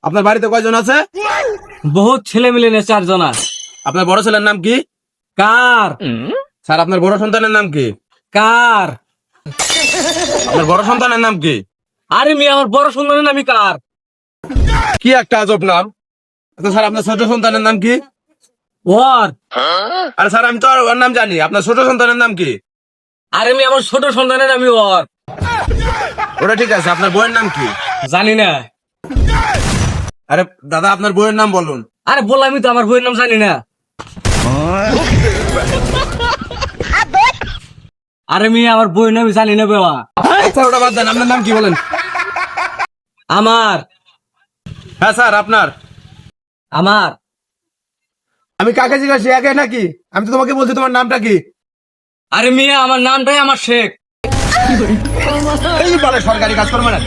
আপনার বাড়িতে কয়জন আছে? বহুত ছেলে মিলে নিয়ে 4 জন। আপনার বড় ছেলের নাম কি? কার? স্যার আপনার বড় সন্তানের নাম কি? কার? আপনার বড় সন্তানের নাম কি? আরে মিয়া আমার বড় সন্তানের নামই কার? কি একটা আজব নাম। আচ্ছা স্যার আপনার ছোট সন্তানের নাম কি? ওর। আরে স্যার আমি তো আর ওর নাম জানি, আপনার ছোট সন্তানের নাম কি? আরে মিয়া আমার ছোট সন্তানের নামই ওর। ওটা ঠিক আছে, আপনার বইয়ের নাম কি? জানি না। আরে দাদা আপনার বইয়ের নাম বলুন। আরে বললামই তো আমার বইয়ের নাম জানি না। আরে মিয়া আমার বইয়ের নামই জানি না বাবা। আচ্ছা ওটা বাদ দেন, আপনার নাম কি বলেন? আমার হ্যাঁ স্যার আপনার। আমার আমি কাকে জিজ্ঞাসি একে নাকি? আমি তো তোমাকে বলছি তোমার নামটা কি? আরে মিয়া আমার নামটাই আমার শেখ। এই বলে সরকারি কাজ করবে না।